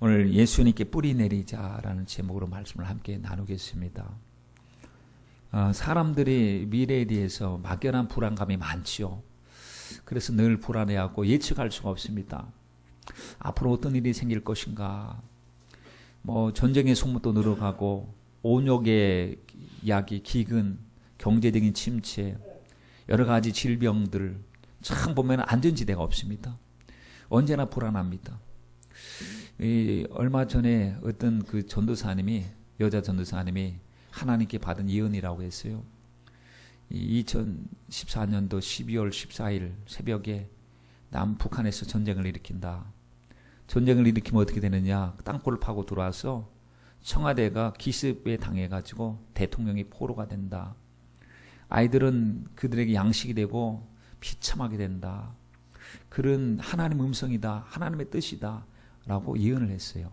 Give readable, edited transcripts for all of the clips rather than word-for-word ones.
오늘 예수님께 뿌리 내리자라는 제목으로 말씀을 함께 나누겠습니다. 사람들이 미래에 대해서 막연한 불안감이 많지요. 그래서 늘 불안해하고 예측할 수가 없습니다. 앞으로 어떤 일이 생길 것인가, 전쟁의 소문도 늘어가고 온역의 이야기, 기근, 경제적인 침체, 여러 가지 질병들, 참 보면 안전지대가 없습니다. 언제나 불안합니다. 얼마 전에 어떤 그 전도사님이, 여자 전도사님이 하나님께 받은 예언이라고 했어요. 2014년도 12월 14일 새벽에 남북한에서 전쟁을 일으킨다. 전쟁을 일으키면 어떻게 되느냐, 땅굴을 파고 들어와서 청와대가 기습에 당해가지고 대통령이 포로가 된다. 아이들은 그들에게 양식이 되고 비참하게 된다. 그런 하나님 음성이다, 하나님의 뜻이다 라고 예언을 했어요.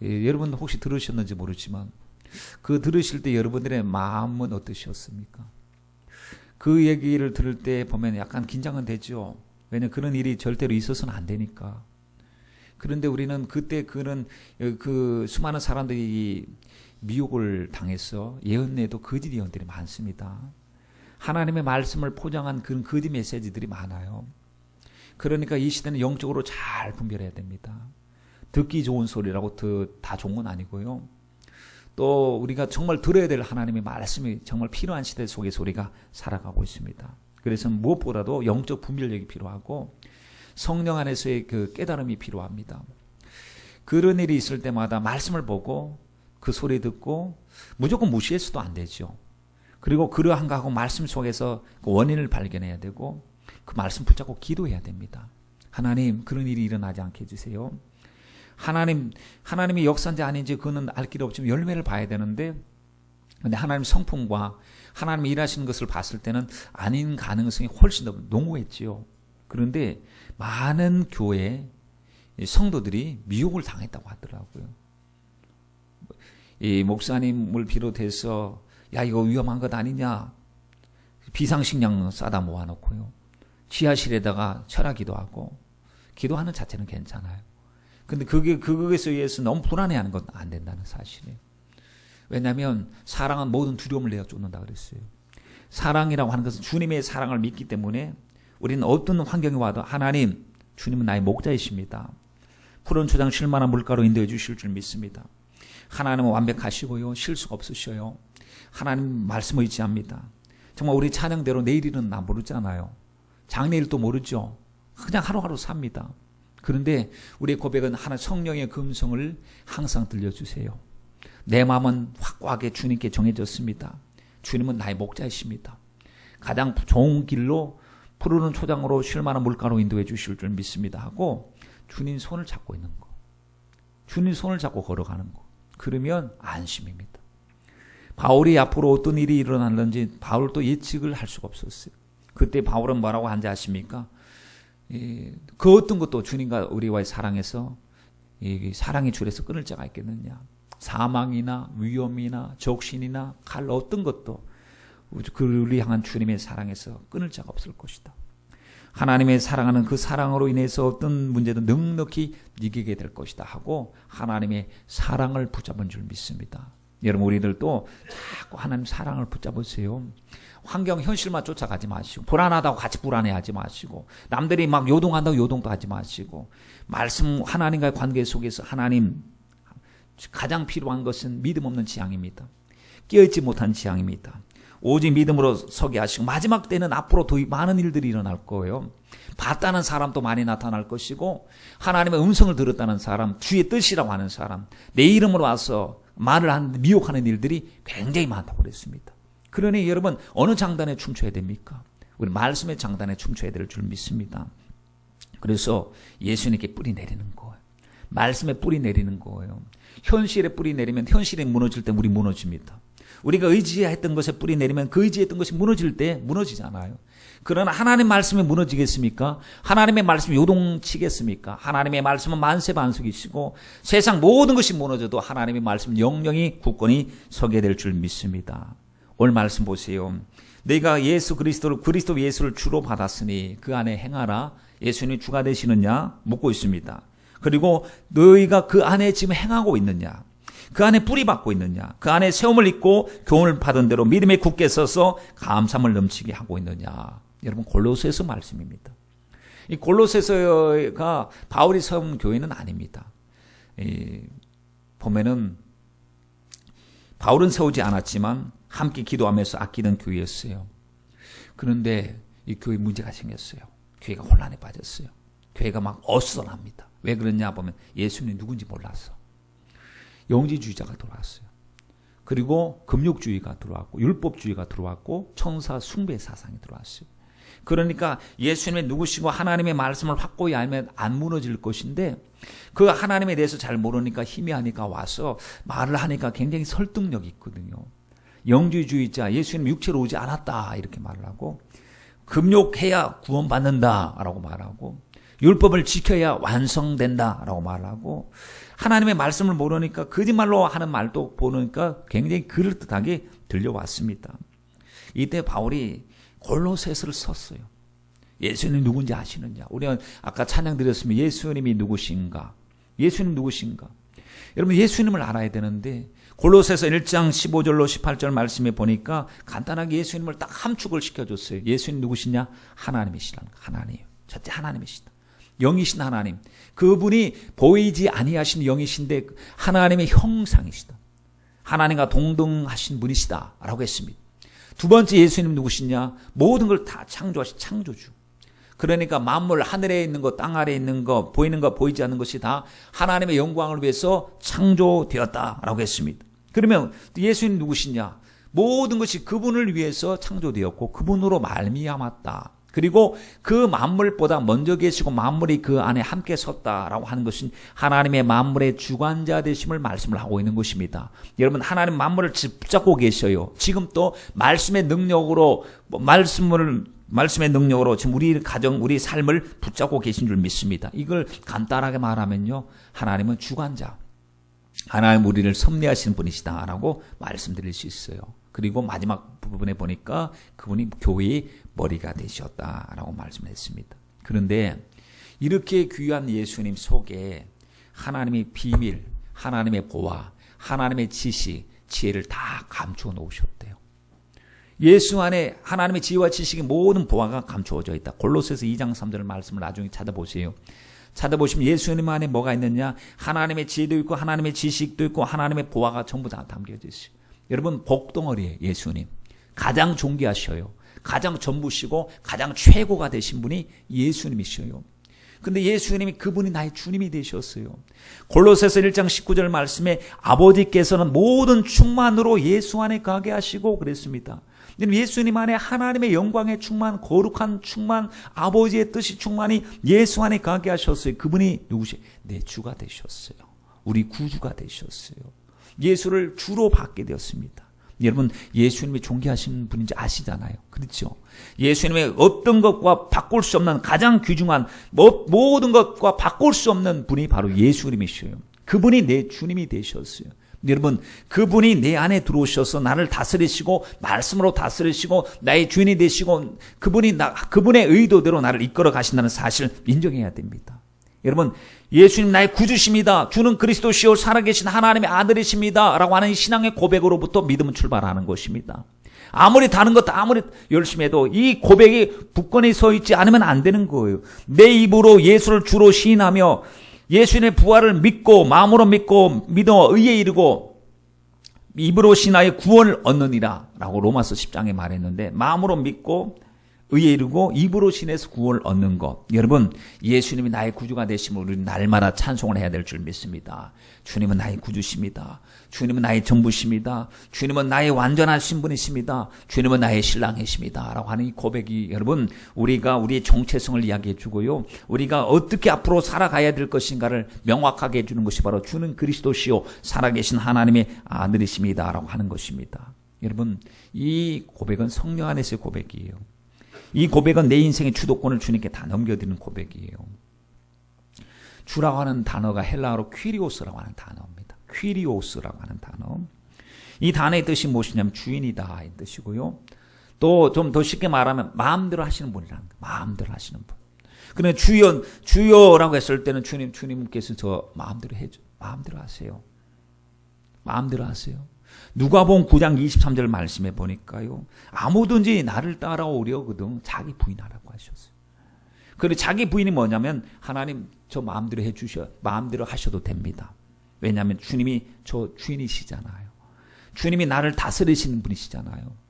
여러분 혹시 들으셨는지 모르지만 그 들으실 때 여러분들의 마음은 어떠셨습니까? 그 얘기를 들을 때 보면 약간 긴장은 되죠. 왜냐하면 그런 일이 절대로 있어서는 안 되니까. 그런데 우리는 그때 그 수많은 사람들이 미혹을 당해서 예언에도 거짓 예언들이 많습니다. 하나님의 말씀을 포장한 그런 거짓 메시지들이 많아요. 그러니까 이 시대는 영적으로 잘 분별해야 됩니다. 듣기 좋은 소리라고 다 좋은 건 아니고요. 또 우리가 정말 들어야 될 하나님의 말씀이 정말 필요한 시대 속에서 우리가 살아가고 있습니다. 그래서 무엇보다도 영적 분별력이 필요하고 성령 안에서의 그 깨달음이 필요합니다. 그런 일이 있을 때마다 말씀을 보고 그 소리 듣고 무조건 무시해서도 안 되죠. 그리고 그러한가 하고 말씀 속에서 그 원인을 발견해야 되고 그 말씀 붙잡고 기도해야 됩니다. 하나님, 그런 일이 일어나지 않게 해주세요. 하나님이 역사인지 아닌지 그거는 알 길 없지만 열매를 봐야 되는데, 근데 하나님 성품과 하나님이 일하시는 것을 봤을 때는 아닌 가능성이 훨씬 더 농후했지요. 그런데 많은 교회 성도들이 미혹을 당했다고 하더라고요. 이 목사님을 비롯해서 야, 이거 위험한 것 아니냐, 비상식량 싸다 모아놓고요, 지하실에다가 철야기도 하고, 기도하는 자체는 괜찮아요. 근데 그것에 의해서 너무 불안해하는 건 안 된다는 사실이에요. 왜냐하면 사랑은 모든 두려움을 내어쫓는다 그랬어요. 사랑이라고 하는 것은 주님의 사랑을 믿기 때문에 우리는 어떤 환경이 와도 하나님, 주님은 나의 목자이십니다. 푸른 초장 쉴 만한 물가로 인도해 주실 줄 믿습니다. 하나님은 완벽하시고요, 실수가 없으셔요. 하나님 말씀을 의지합니다. 정말 우리 찬양대로 내일일은 나 모르잖아요. 장래일도 모르죠. 그냥 하루하루 삽니다. 그런데 우리의 고백은 하나, 성령의 금성을 항상 들려주세요. 내 마음은 확고하게 주님께 정해졌습니다. 주님은 나의 목자이십니다. 가장 좋은 길로 푸르른 초장으로 쉴 만한 물가로 인도해 주실 줄 믿습니다 하고 주님 손을 잡고 있는 거, 주님 손을 잡고 걸어가는 거, 그러면 안심입니다. 바울이 앞으로 어떤 일이 일어났는지 바울도 예측을 할 수가 없었어요. 그때 바울은 뭐라고 한지 아십니까? 그 어떤 것도 주님과 우리와의 사랑에서 사랑의 줄에서 끊을 자가 있겠느냐. 사망이나 위험이나 적신이나 칼 어떤 것도 우리 향한 주님의 사랑에서 끊을 자가 없을 것이다. 하나님의 사랑하는 그 사랑으로 인해서 어떤 문제도 넉넉히 이기게 될 것이다 하고 하나님의 사랑을 붙잡은 줄 믿습니다. 여러분, 우리들도 자꾸 하나님 사랑을 붙잡으세요. 환경 현실만 쫓아가지 마시고, 불안하다고 같이 불안해하지 마시고, 남들이 막 요동한다고 요동도 하지 마시고, 말씀 하나님과의 관계 속에서 하나님, 가장 필요한 것은 믿음 없는 지향입니다. 깨어있지 못한 지향입니다. 오직 믿음으로 서게 하시고, 마지막 때는 앞으로 더 많은 일들이 일어날 거예요. 봤다는 사람도 많이 나타날 것이고, 하나님의 음성을 들었다는 사람, 주의 뜻이라고 하는 사람, 내 이름으로 와서 말을 하는데 미혹하는 일들이 굉장히 많다고 그랬습니다. 그러니 여러분, 어느 장단에 춤춰야 됩니까? 우리 말씀의 장단에 춤춰야 될 줄 믿습니다. 그래서 예수님께 뿌리 내리는 거예요. 말씀에 뿌리 내리는 거예요. 현실에 뿌리 내리면 현실이 무너질 때 우리 무너집니다. 우리가 의지했던 것에 뿌리 내리면 그 의지했던 것이 무너질 때 무너지잖아요. 그러나 하나님 말씀이 무너지겠습니까? 하나님의 말씀이 요동치겠습니까? 하나님의 말씀은 만세반석이시고 세상 모든 것이 무너져도 하나님의 말씀 영영이 굳건히 서게 될 줄 믿습니다. 오늘 말씀 보세요. 내가 그리스도 예수를 주로 받았으니 그 안에 행하라. 예수님이 주가 되시느냐 묻고 있습니다. 그리고 너희가 그 안에 지금 행하고 있느냐, 그 안에 뿌리 받고 있느냐, 그 안에 세움을 입고 교훈을 받은 대로 믿음에 굳게 서서 감사함을 넘치게 하고 있느냐. 여러분, 골로새서 말씀입니다. 이 골로새서가 바울이 세운 교회는 아닙니다. 보면은 바울은 세우지 않았지만 함께 기도하면서 아끼던 교회였어요. 그런데 이 교회 문제가 생겼어요. 교회가 혼란에 빠졌어요. 교회가 막 어수선합니다. 왜 그러냐 보면 예수님이 누군지 몰랐어. 영지주의자가 들어왔어요. 그리고 금욕주의가 들어왔고 율법주의가 들어왔고 천사 숭배 사상이 들어왔어요. 그러니까 예수님이 누구시고 하나님의 말씀을 확고히 알면 안 무너질 것인데 그 하나님에 대해서 잘 모르니까 희미하니까 와서 말을 하니까 굉장히 설득력이 있거든요. 영지주의자, 예수님 육체로 오지 않았다 이렇게 말을 하고, 금욕해야 구원받는다라고 말하고, 율법을 지켜야 완성된다라고 말하고, 하나님의 말씀을 모르니까 거짓말로 하는 말도 보니까 굉장히 그럴듯하게 들려왔습니다. 이때 바울이 골로새서를 썼어요. 예수님 누군지 아시느냐? 우리가 아까 찬양 드렸으면 예수님이 누구신가? 예수님 누구신가? 여러분, 예수님을 알아야 되는데 골로새서 1장 15절로 18절 말씀에 보니까 간단하게 예수님을 딱 함축을 시켜줬어요. 예수님 누구시냐? 하나님이시라는 거. 하나님. 첫째 하나님이시다. 영이신 하나님. 그분이 보이지 아니하신 영이신데 하나님의 형상이시다. 하나님과 동등하신 분이시다 라고 했습니다. 두 번째 예수님 누구시냐? 모든 걸 다 창조하신 창조주. 그러니까 만물, 하늘에 있는 것, 땅 아래에 있는 것, 보이는 것, 보이지 않는 것이 다 하나님의 영광을 위해서 창조되었다라고 했습니다. 그러면 예수님 누구시냐? 모든 것이 그분을 위해서 창조되었고 그분으로 말미암았다. 그리고 그 만물보다 먼저 계시고 만물이 그 안에 함께 섰다라고 하는 것은 하나님의 만물의 주관자 되심을 말씀을 하고 있는 것입니다. 여러분, 하나님 만물을 붙잡고 계셔요. 지금 또 말씀의 능력으로 말씀의 능력으로 지금 우리 가정, 우리 삶을 붙잡고 계신 줄 믿습니다. 이걸 간단하게 말하면요, 하나님은 주관자, 하나님 우리를 섭리하시는 분이시다라고 말씀드릴 수 있어요. 그리고 마지막 부분에 보니까 그분이 교회의 머리가 되셨다라고 말씀했습니다. 그런데 이렇게 귀한 예수님 속에 하나님의 비밀, 하나님의 보화, 하나님의 지식, 지혜를 다 감추어 놓으셨대요. 예수 안에 하나님의 지혜와 지식의 모든 보화가 감추어져 있다. 골로새서 2장 3절 말씀을 나중에 찾아보세요. 찾아보시면 예수님 안에 뭐가 있느냐? 하나님의 지혜도 있고 하나님의 지식도 있고 하나님의 보화가 전부 다 담겨져 있어요. 여러분, 복덩어리예요. 예수님 가장 존귀하셔요. 가장 전부시고 가장 최고가 되신 분이 예수님이셔요. 근데 예수님이 그분이 나의 주님이 되셨어요. 골로새서 1장 19절 말씀에 아버지께서는 모든 충만으로 예수 안에 가게 하시고 그랬습니다. 예수님 안에 하나님의 영광의 충만, 거룩한 충만, 아버지의 뜻이 충만이 예수 안에 가게 하셨어요. 그분이 누구시? 내 주가 되셨어요. 우리 구주가 되셨어요. 예수를 주로 받게 되었습니다. 여러분, 예수님이 존귀하신 분인지 아시잖아요. 그렇죠? 예수님의 어떤 것과 바꿀 수 없는 가장 귀중한 모든 것과 바꿀 수 없는 분이 바로 예수님이셔요. 그분이 내 주님이 되셨어요. 여러분, 그분이 내 안에 들어오셔서 나를 다스리시고 말씀으로 다스리시고 나의 주인이 되시고 그분의 의도대로 나를 이끌어 가신다는 사실을 인정해야 됩니다. 여러분, 예수님 나의 구주십니다. 주는 그리스도시요 살아계신 하나님의 아들이십니다 라고 하는 이 신앙의 고백으로부터 믿음은 출발하는 것입니다. 아무리 다른 것 아무리 열심히 해도 이 고백이 굳건히 서 있지 않으면 안 되는 거예요. 내 입으로 예수를 주로 시인하며 예수님의 부활을 믿고 마음으로 믿어 의에 이르고 입으로 신하여 구원을 얻느니라 라고 로마서 10장에 말했는데, 마음으로 믿고 의에 이르고 입으로 신해서 구원을 얻는 것. 여러분, 예수님이 나의 구주가 되심을 우리는 날마다 찬송을 해야 될 줄 믿습니다. 주님은 나의 구주십니다. 주님은 나의 전부십니다. 주님은 나의 완전하신 분이십니다. 주님은 나의 신랑이십니다 라고 하는 이 고백이, 여러분, 우리가 우리의 정체성을 이야기해 주고요, 우리가 어떻게 앞으로 살아가야 될 것인가를 명확하게 해주는 것이 바로 주는 그리스도시요 살아계신 하나님의 아들이십니다 라고 하는 것입니다. 여러분, 이 고백은 성령 안에서의 고백이에요. 이 고백은 내 인생의 주도권을 주님께 다 넘겨드리는 고백이에요. 주라고 하는 단어가 헬라어로 퀴리오스라고 하는 단어입니다. 퀴리오스라고 하는 단어. 이 단어의 뜻이 무엇이냐면 주인이다 이 뜻이고요. 또 좀 더 쉽게 말하면 마음대로 하시는 분이라는 거예요. 마음대로 하시는 분. 그러나 주여라고 했을 때는 주님께서 저 마음대로 마음대로 하세요. 마음대로 하세요. 누가복음 9장 23절 말씀에 보니까요. 아무든지 나를 따라오려거든 자기 부인하라고 하셨어요. 그리고 자기 부인이 뭐냐면 하나님 저 마음대로 마음대로 하셔도 됩니다. 왜냐하면 주님이 저 주인이시잖아요. 주님이 나를 다스리시는 분이시잖아요.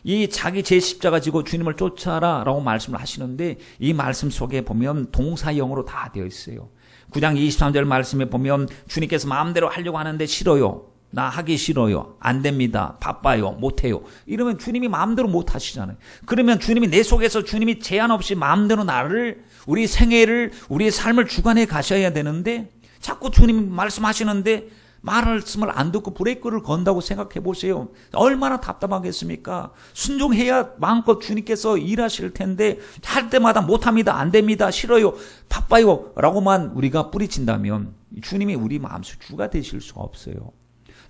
이 자기 제 십자가 지고 주님을 쫓아라라고 말씀을 하시는데 이 말씀 속에 보면 동사형으로 다 되어 있어요. 9장 23절 말씀에 보면 주님께서 마음대로 하려고 하는데 싫어요. 나 하기 싫어요. 안 됩니다. 바빠요. 못해요. 이러면 주님이 마음대로 못 하시잖아요. 그러면 주님이 내 속에서 주님이 제한 없이 마음대로 나를 우리 생애를 우리의 삶을 주관해 가셔야 되는데 자꾸 주님 말씀하시는데 말씀을 안 듣고 브레이크를 건다고 생각해 보세요. 얼마나 답답하겠습니까? 순종해야 마음껏 주님께서 일하실 텐데 할 때마다 못합니다. 안 됩니다. 싫어요. 바빠요. 라고만 우리가 뿌리친다면 주님이 우리 마음속 주가 되실 수가 없어요.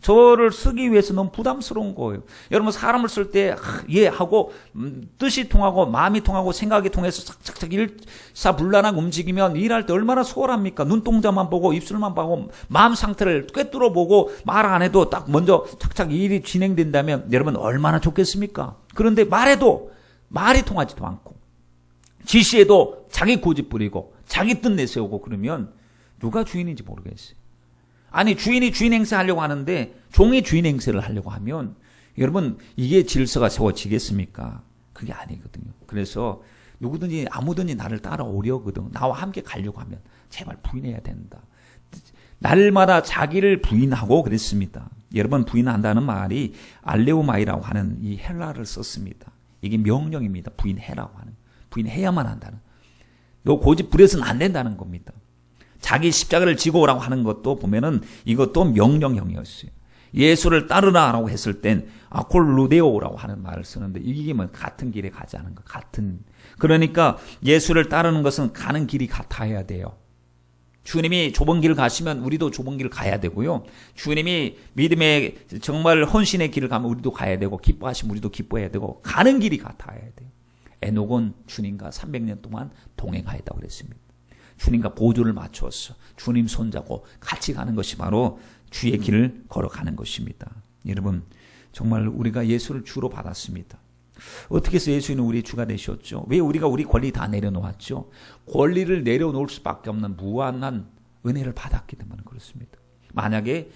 저를 쓰기 위해서 너무 부담스러운 거예요. 여러분 사람을 쓸 때 하고 뜻이 통하고 마음이 통하고 생각이 통해서 착착착 일사불란하게 움직이면 일할 때 얼마나 수월합니까? 눈동자만 보고 입술만 보고 마음 상태를 꿰뚫어 보고 말 안 해도 딱 먼저 착착 일이 진행된다면 여러분 얼마나 좋겠습니까? 그런데 말해도 말이 통하지도 않고 지시해도 자기 고집 부리고 자기 뜻 내세우고 그러면 누가 주인인지 모르겠어요. 아니 주인이 주인 행세하려고 하는데 종이 주인 행세를 하려고 하면 여러분 이게 질서가 세워지겠습니까? 그게 아니거든요. 그래서 누구든지 아무든지 나를 따라오려거든 나와 함께 가려고 하면 제발 부인해야 된다. 날마다 자기를 부인하고 그랬습니다. 여러분 부인한다는 말이 알레오마이라고 하는 이 헬라를 썼습니다. 이게 명령입니다. 부인해라고 하는 부인해야만 한다는 너 고집 부려서는 안 된다는 겁니다. 자기 십자가를 지고 오라고 하는 것도 보면은 이것도 명령형이었어요. 예수를 따르라라고 했을 땐 아콜루데오라고 하는 말을 쓰는데 이게 뭐 같은 길에 가지 않은 것 같은. 그러니까 예수를 따르는 것은 가는 길이 같아야 돼요. 주님이 좁은 길 가시면 우리도 좁은 길 가야 되고요. 주님이 믿음의 정말 헌신의 길을 가면 우리도 가야 되고 기뻐하시면 우리도 기뻐해야 되고 가는 길이 같아야 돼요. 에녹은 주님과 300년 동안 동행하였다고 그랬습니다. 주님과 보조를 맞추었어. 주님 손잡고 같이 가는 것이 바로 주의 길을 걸어가는 것입니다. 여러분 정말 우리가 예수를 주로 받았습니다. 어떻게 해서 예수는 우리 주가 되셨죠? 왜 우리가 우리 권리 다 내려놓았죠? 권리를 내려놓을 수밖에 없는 무한한 은혜를 받았기 때문에 그렇습니다. 만약에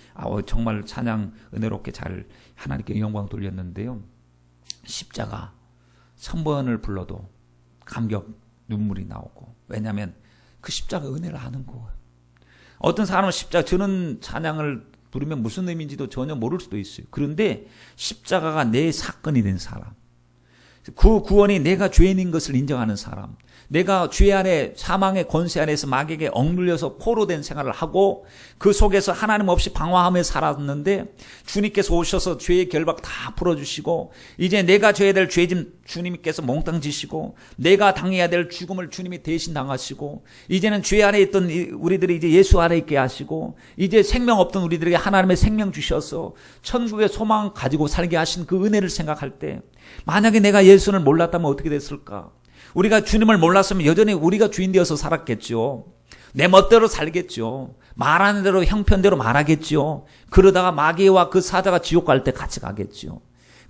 정말 찬양 은혜롭게 잘 하나님께 영광 돌렸는데요. 십자가 1000번을 불러도 감격 눈물이 나오고 왜냐하면 그 십자가 은혜를 아는 거예요. 어떤 사람은 저는 찬양을 부르면 무슨 의미인지도 전혀 모를 수도 있어요. 그런데 십자가가 내 사건이 된 사람, 그 구원이 내가 죄인인 것을 인정하는 사람, 내가 죄 안에 사망의 권세 안에서 마귀에게 억눌려서 포로된 생활을 하고 그 속에서 하나님 없이 방황하며 살았는데 주님께서 오셔서 죄의 결박 다 풀어주시고 이제 내가 져야 될 죄짐 주님께서 몽땅 지시고 내가 당해야 될 죽음을 주님이 대신 당하시고 이제는 죄 안에 있던 우리들이 이제 예수 안에 있게 하시고 이제 생명 없던 우리들에게 하나님의 생명 주셔서 천국의 소망 가지고 살게 하신 그 은혜를 생각할 때 만약에 내가 예수를 몰랐다면 어떻게 됐을까? 우리가 주님을 몰랐으면 여전히 우리가 주인 되어서 살았겠죠. 내 멋대로 살겠죠. 말하는 대로 형편대로 말하겠죠. 그러다가 마귀와 그 사자가 지옥 갈 때 같이 가겠죠.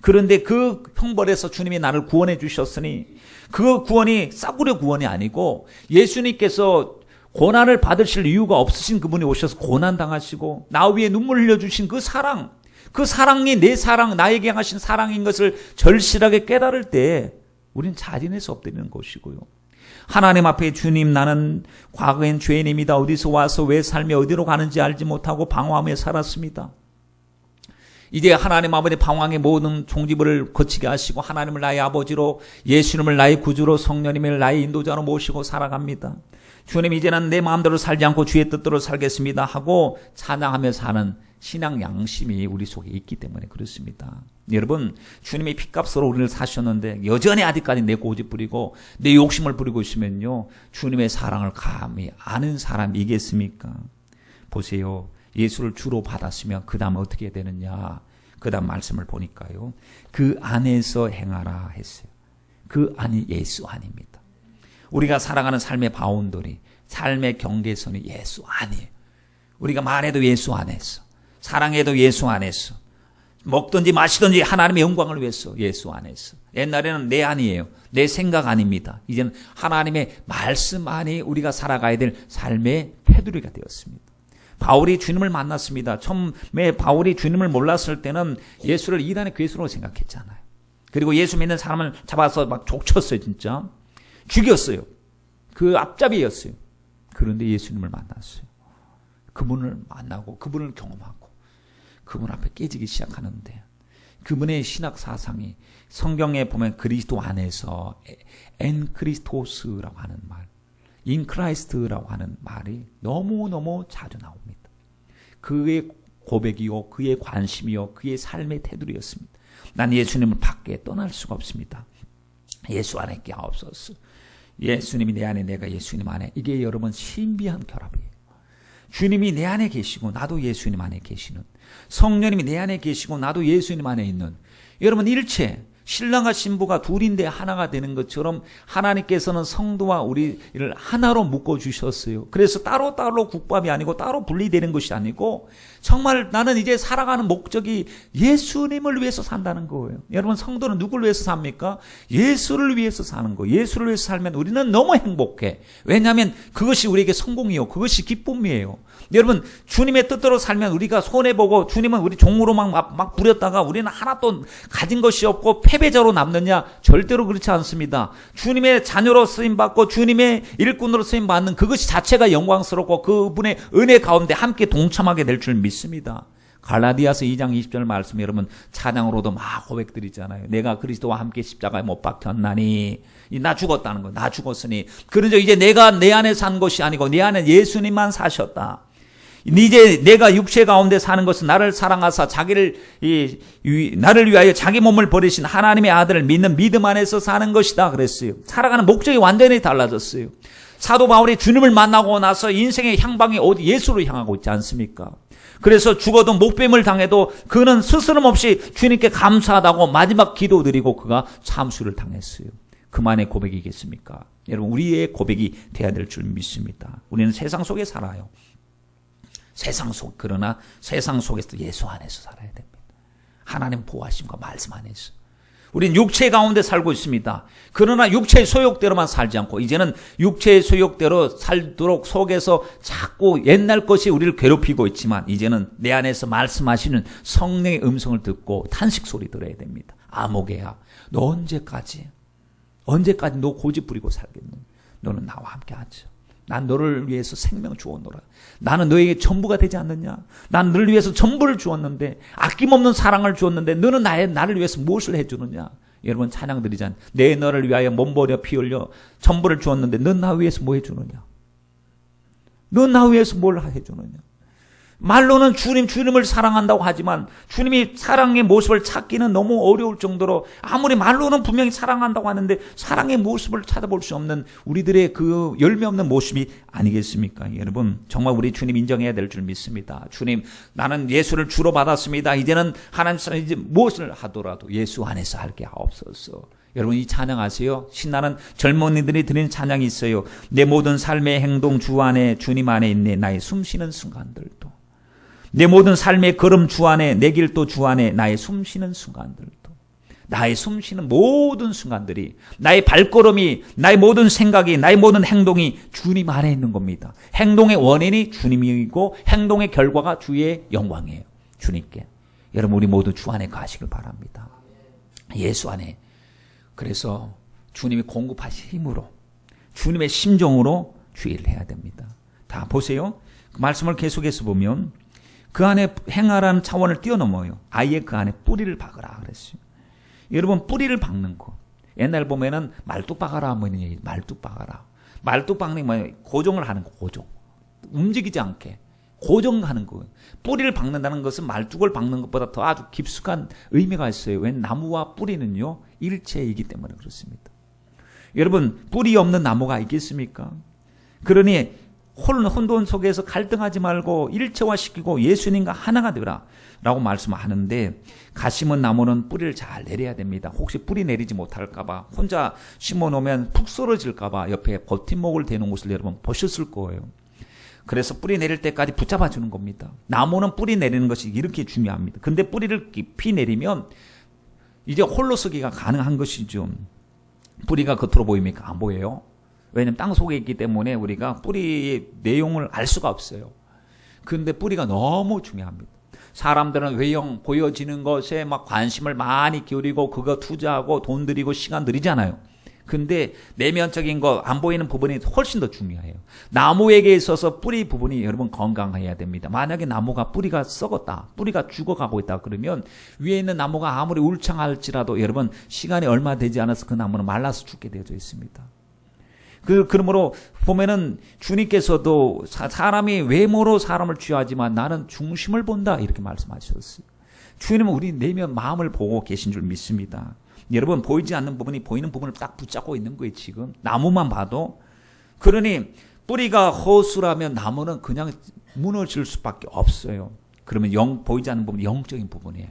그런데 그 형벌에서 주님이 나를 구원해 주셨으니 그 구원이 싸구려 구원이 아니고 예수님께서 고난을 받으실 이유가 없으신 그분이 오셔서 고난 당하시고 나 위에 눈물 흘려주신 그 사랑이 내 사랑, 나에게 향하신 사랑인 것을 절실하게 깨달을 때 우린 자진해서 엎드리는 것이고요. 하나님 앞에 주님 나는 과거엔 죄인입니다. 어디서 와서 왜 살며 어디로 가는지 알지 못하고 방황하며 살았습니다. 이제 하나님 아버지 방황의 모든 종지부를 거치게 하시고 하나님을 나의 아버지로 예수님을 나의 구주로 성령님을 나의 인도자로 모시고 살아갑니다. 주님 이제는 내 마음대로 살지 않고 주의 뜻대로 살겠습니다 하고 찬양하며 사는 신앙 양심이 우리 속에 있기 때문에 그렇습니다. 여러분 주님이 핏값으로 우리를 사셨는데 여전히 아직까지 내 고집 부리고 내 욕심을 부리고 있으면요 주님의 사랑을 감히 아는 사람이겠습니까? 보세요. 예수를 주로 받았으면 그 다음 어떻게 되느냐. 그 다음 말씀을 보니까요. 그 안에서 행하라 했어요. 그 안이 예수 안입니다. 우리가 살아가는 삶의 바운더리, 삶의 경계선이 예수 안이에요. 우리가 말해도 예수 안에서, 사랑해도 예수 안에서, 먹든지 마시든지 하나님의 영광을 위해서 예수 안에서. 옛날에는 내 안이에요. 내 생각 아닙니다. 이제는 하나님의 말씀 안이 우리가 살아가야 될 삶의 테두리가 되었습니다. 바울이 주님을 만났습니다. 처음에 바울이 주님을 몰랐을 때는 예수를 이단의 괴수로 생각했잖아요. 그리고 예수 믿는 사람을 잡아서 막 족쳤어요. 진짜 죽였어요. 그 앞잡이였어요. 그런데 예수님을 만났어요. 그분을 만나고 그분을 경험하고 그분 앞에 깨지기 시작하는데, 그분의 신학 사상이 성경에 보면 그리스도 안에서 엔 크리스토스라고 하는 말, 인 크라이스트라고 하는 말이 너무너무 자주 나옵니다. 그의 고백이요, 그의 관심이요, 그의 삶의 테두리였습니다. 난 예수님을 밖에 떠날 수가 없습니다. 예수 안에 있게 하옵소서. 예수님이 내 안에, 내가 예수님 안에. 이게 여러분 신비한 결합이에요. 주님이 내 안에 계시고 나도 예수님 안에 계시는, 성령님이 내 안에 계시고 나도 예수님 안에 있는, 여러분 일체, 신랑과 신부가 둘인데 하나가 되는 것처럼 하나님께서는 성도와 우리를 하나로 묶어주셨어요. 그래서 따로따로 국밥이 아니고 따로 분리되는 것이 아니고, 정말 나는 이제 살아가는 목적이 예수님을 위해서 산다는 거예요. 여러분, 성도는 누구를 위해서 삽니까? 예수를 위해서 사는 거예요. 예수를 위해서 살면 우리는 너무 행복해. 왜냐하면 그것이 우리에게 성공이요, 그것이 기쁨이에요. 여러분, 주님의 뜻대로 살면 우리가 손해보고, 주님은 우리 종으로 막 부렸다가 우리는 하나도 가진 것이 없고 패배자로 남느냐? 절대로 그렇지 않습니다. 주님의 자녀로 쓰임받고 주님의 일꾼으로 쓰임받는 그것이 자체가 영광스럽고 그분의 은혜 가운데 함께 동참하게 될 줄 믿습니다. 갈라디아서 2장 20절 말씀, 여러분 찬양으로도 막 고백드리잖아요. 내가 그리스도와 함께 십자가에 못 박혔나니, 나 죽었다는 거, 나 죽었으니 그러죠. 이제 내가 내 안에 산 것이 아니고 내 안에 예수님만 사셨다. 이제 내가 육체 가운데 사는 것은 나를 사랑하사 자기를 나를 위하여 자기 몸을 버리신 하나님의 아들을 믿는 믿음 안에서 사는 것이다 그랬어요. 살아가는 목적이 완전히 달라졌어요. 사도 바울이 주님을 만나고 나서 인생의 향방이 어디 예수로 향하고 있지 않습니까? 그래서 죽어도 목뱀을 당해도 그는 스스럼 없이 주님께 감사하다고 마지막 기도드리고 그가 참수를 당했어요. 그만의 고백이겠습니까? 여러분, 우리의 고백이 돼야 될 줄 믿습니다. 우리는 세상 속에 살아요. 그러나 세상 속에서 예수 안에서 살아야 됩니다. 하나님 보호하심과 말씀 안에서. 우리는 육체 가운데 살고 있습니다. 그러나 육체의 소욕대로만 살지 않고 이제는 육체의 소욕대로 살도록 속에서 자꾸 옛날 것이 우리를 괴롭히고 있지만, 이제는 내 안에서 말씀하시는 성령의 음성을 듣고 탄식 소리 들어야 됩니다. 아모개야, 너 언제까지 너 고집 부리고 살겠느냐? 너는 나와 함께 하자. 난 너를 위해서 생명 주었노라. 나는 너에게 전부가 되지 않느냐? 난 너를 위해서 전부를 주었는데, 아낌없는 사랑을 주었는데 너는 나를 위해서 무엇을 해주느냐? 여러분 찬양 드리잖아요. 내 너를 위하여 몸버려 피 흘려 전부를 주었는데 넌 나 위해서 뭐 해주느냐? 넌 나 위해서 뭘 해주느냐? 말로는 주님을 사랑한다고 하지만 주님이 사랑의 모습을 찾기는 너무 어려울 정도로, 아무리 말로는 분명히 사랑한다고 하는데 사랑의 모습을 찾아볼 수 없는 우리들의 그 열매 없는 모습이 아니겠습니까? 여러분, 정말 우리 주님 인정해야 될 줄 믿습니다. 주님, 나는 예수를 주로 받았습니다. 이제는 하나님 이제 무엇을 하더라도 예수 안에서 할게 하옵소서. 여러분, 이 찬양 아세요? 신나는 젊은이들이 드리는 찬양이 있어요. 내 모든 삶의 행동 주 안에, 주님 안에 있네. 나의 숨쉬는 순간들도, 내 모든 삶의 걸음 주 안에, 내 길도 주 안에, 나의 숨쉬는 순간들도, 나의 숨쉬는 모든 순간들이, 나의 발걸음이, 나의 모든 생각이, 나의 모든 행동이 주님 안에 있는 겁니다. 행동의 원인이 주님이고 행동의 결과가 주의 영광이에요. 주님께. 여러분, 우리 모두 주 안에 가시길 바랍니다. 예수 안에. 그래서 주님이 공급하신 힘으로, 주님의 심정으로 주의를 해야 됩니다. 다 보세요. 그 말씀을 계속해서 보면 그 안에 행하라는 차원을 뛰어넘어요. 아예 그 안에 뿌리를 박으라 그랬어요. 여러분, 뿌리를 박는 거. 옛날 보면은 말뚝 박아라 하면 얘기, 말뚝 박아라. 말뚝 박는 게 뭐예요? 고정을 하는 거, 고정. 움직이지 않게 고정하는 거예요. 뿌리를 박는다는 것은 말뚝을 박는 것보다 더 아주 깊숙한 의미가 있어요. 왜냐하면 나무와 뿌리는요, 일체이기 때문에 그렇습니다. 여러분, 뿌리 없는 나무가 있겠습니까? 그러니 혼돈 속에서 갈등하지 말고 일체화시키고 예수님과 하나가 되라 라고 말씀하는데, 갓 심은 나무는 뿌리를 잘 내려야 됩니다. 혹시 뿌리 내리지 못할까 봐, 혼자 심어놓으면 푹 썰어질까 봐 옆에 버팀목을 대는 곳을 여러분 보셨을 거예요. 그래서 뿌리 내릴 때까지 붙잡아 주는 겁니다. 나무는 뿌리 내리는 것이 이렇게 중요합니다. 근데 뿌리를 깊이 내리면 이제 홀로 서기가 가능한 것이죠. 뿌리가 겉으로 보입니까? 안 보여요. 왜냐하면 땅 속에 있기 때문에 우리가 뿌리의 내용을 알 수가 없어요. 그런데 뿌리가 너무 중요합니다. 사람들은 외형 보여지는 것에 막 관심을 많이 기울이고 그거 투자하고 돈 들이고 시간 들이잖아요. 근데 내면적인 거 안 보이는 부분이 훨씬 더 중요해요. 나무에게 있어서 뿌리 부분이 여러분 건강해야 됩니다. 만약에 나무가 뿌리가 썩었다, 뿌리가 죽어가고 있다 그러면 위에 있는 나무가 아무리 울창할지라도 여러분 시간이 얼마 되지 않아서 그 나무는 말라서 죽게 되어져 있습니다. 그러므로 보면은 주님께서도 사람이 외모로 사람을 취하지만 나는 중심을 본다 이렇게 말씀하셨어요. 주님은 우리 내면 마음을 보고 계신 줄 믿습니다. 여러분 보이지 않는 부분이 보이는 부분을 딱 붙잡고 있는 거예요. 지금 나무만 봐도. 그러니 뿌리가 허술하면 나무는 그냥 무너질 수밖에 없어요. 그러면 보이지 않는 부분이 영적인 부분이에요.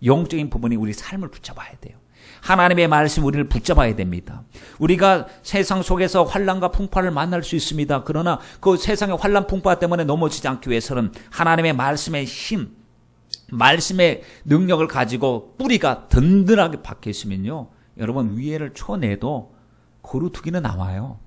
영적인 부분이 우리 삶을 붙잡아야 돼요. 하나님의 말씀 우리를 붙잡아야 됩니다. 우리가 세상 속에서 환난과 풍파를 만날 수 있습니다. 그러나 그 세상의 환난 풍파 때문에 넘어지지 않기 위해서는 하나님의 말씀의 힘, 말씀의 능력을 가지고 뿌리가 든든하게 박혀 있으면요, 여러분 위에를 쳐내도 거루투기는 나와요.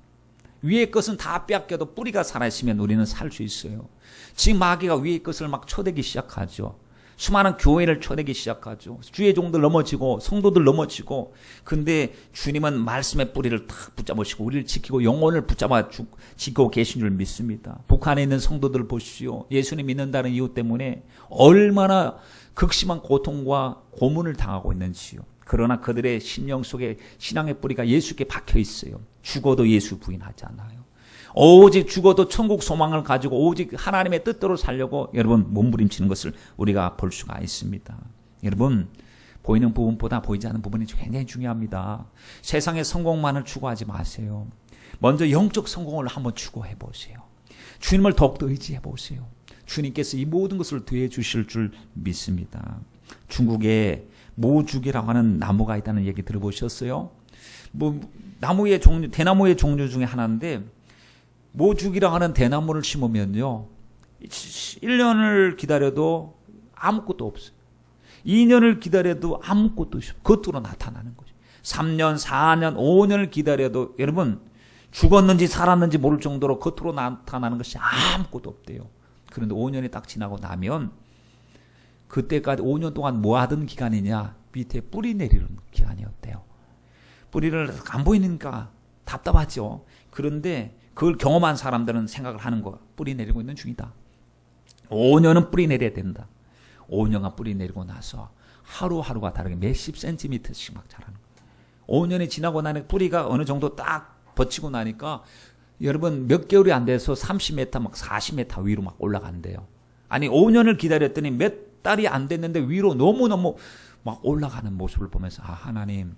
위의 것은 다 빼앗겨도 뿌리가 살아있으면 우리는 살 수 있어요. 지금 마귀가 위의 것을 막 쳐대기 시작하죠. 수많은 교회를 쳐내기 시작하죠. 주의 종들 넘어지고 성도들 넘어지고. 근데 주님은 말씀의 뿌리를 탁 붙잡으시고 우리를 지키고 영혼을 붙잡아 지키고 계신 줄 믿습니다. 북한에 있는 성도들 보십시오. 예수님 믿는다는 이유 때문에 얼마나 극심한 고통과 고문을 당하고 있는지요. 그러나 그들의 심령 속에 신앙의 뿌리가 예수께 박혀 있어요. 죽어도 예수 부인하지 않아요. 오직 죽어도 천국 소망을 가지고 오직 하나님의 뜻대로 살려고 여러분 몸부림치는 것을 우리가 볼 수가 있습니다. 여러분 보이는 부분보다 보이지 않는 부분이 굉장히 중요합니다. 세상의 성공만을 추구하지 마세요. 먼저 영적 성공을 한번 추구해 보세요. 주님을 더욱더 의지해 보세요. 주님께서 이 모든 것을 더해 주실 줄 믿습니다. 중국에 모죽이라고 하는 나무가 있다는 얘기 들어보셨어요? 나무의 종류, 대나무의 종류 중에 하나인데 모죽이라고 하는 대나무를 심으면요 1년을 기다려도 아무것도 없어요. 2년을 기다려도 아무것도 없어요. 겉으로 나타나는 거죠. 3년, 4년, 5년을 기다려도 여러분 죽었는지 살았는지 모를 정도로 겉으로 나타나는 것이 아무것도 없대요. 그런데 5년이 딱 지나고 나면 그때까지 5년 동안 뭐 하던 기간이냐, 밑에 뿌리 내리는 기간이었대요. 뿌리를 안 보이니까 답답하죠. 그런데 그걸 경험한 사람들은 생각을 하는 거야. 뿌리 내리고 있는 중이다. 5년은 뿌리 내려야 된다. 5년간 뿌리 내리고 나서 하루하루가 다르게 몇십 센티미터씩 막 자라는 거야. 5년이 지나고 나니 뿌리가 어느 정도 딱 버치고 나니까 여러분 몇 개월이 안 돼서 30m 막 40m 위로 막 올라간대요. 아니 5년을 기다렸더니 몇 달이 안 됐는데 위로 너무너무 막 올라가는 모습을 보면서 하나님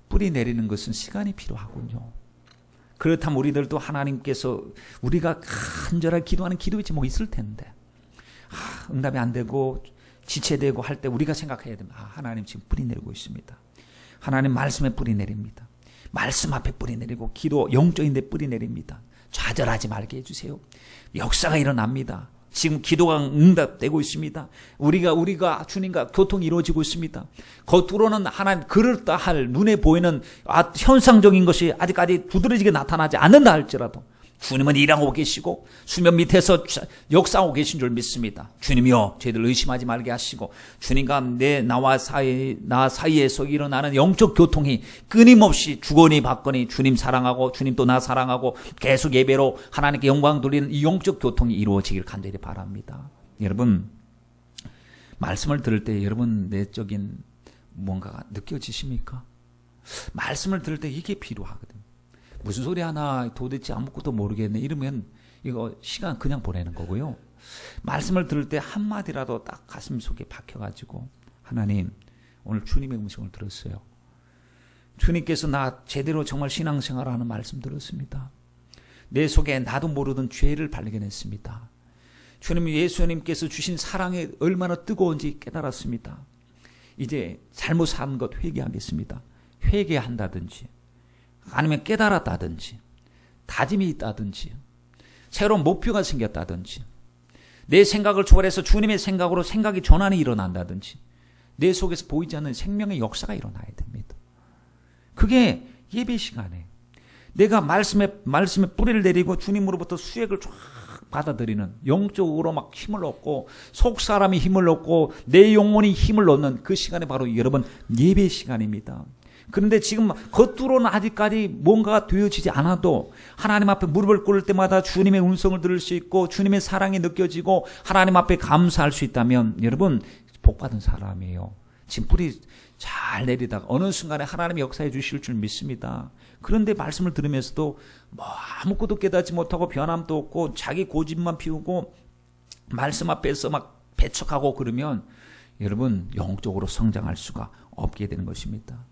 뿌리 내리는 것은 시간이 필요하군요. 그렇다면 우리들도 하나님께서 우리가 간절하게 기도하는 기도의 제목이 있을 텐데 응답이 안 되고 지체되고 할 때 우리가 생각해야 됩니다. 하나님 지금 뿌리 내리고 있습니다. 하나님 말씀에 뿌리 내립니다. 말씀 앞에 뿌리 내리고 기도 영적인 데 뿌리 내립니다. 좌절하지 말게 해주세요. 역사가 일어납니다. 지금 기도가 응답되고 있습니다. 우리가 주님과 교통이 이루어지고 있습니다. 겉으로는 하나님 그럴듯할 눈에 보이는 현상적인 것이 아직까지 두드러지게 나타나지 않는다 할지라도 주님은 일하고 계시고 수면 밑에서 역사하고 계신 줄 믿습니다. 주님이여 저희들 의심하지 말게 하시고 주님과 나 사이에서 일어나는 영적 교통이 끊임없이 주거니 받거니 주님 사랑하고 주님 또 나 사랑하고 계속 예배로 하나님께 영광 돌리는 이 영적 교통이 이루어지길 간절히 바랍니다. 여러분 말씀을 들을 때 여러분 내적인 뭔가가 느껴지십니까? 말씀을 들을 때 이게 필요하거든요. 무슨 소리 하나 도대체 아무것도 모르겠네 이러면 이거 시간 그냥 보내는 거고요. 말씀을 들을 때 한마디라도 딱 가슴 속에 박혀가지고 하나님 오늘 주님의 음성을 들었어요. 주님께서 나 제대로 정말 신앙생활을 하는 말씀 들었습니다. 내 속에 나도 모르던 죄를 발견했습니다. 주님 예수님께서 주신 사랑이 얼마나 뜨거운지 깨달았습니다. 이제 잘못 산 것 회개하겠습니다. 회개한다든지 아니면 깨달았다든지 다짐이 있다든지 새로운 목표가 생겼다든지 내 생각을 초월해서 주님의 생각으로 생각이 전환이 일어난다든지 내 속에서 보이지 않는 생명의 역사가 일어나야 됩니다. 그게 예배 시간에 내가 말씀에 뿌리를 내리고 주님으로부터 수액을 쫙 받아들이는 영적으로 막 힘을 얻고 속 사람이 힘을 얻고 내 영혼이 힘을 얻는 그 시간이 바로 여러분 예배 시간입니다. 그런데 지금 겉으로는 아직까지 뭔가가 되어지지 않아도 하나님 앞에 무릎을 꿇을 때마다 주님의 음성을 들을 수 있고 주님의 사랑이 느껴지고 하나님 앞에 감사할 수 있다면 여러분 복받은 사람이에요. 지금 뿌리 잘 내리다가 어느 순간에 하나님이 역사해 주실 줄 믿습니다. 그런데 말씀을 들으면서도 뭐 아무것도 깨닫지 못하고 변함도 없고 자기 고집만 피우고 말씀 앞에서 막 배척하고 그러면 여러분 영적으로 성장할 수가 없게 되는 것입니다.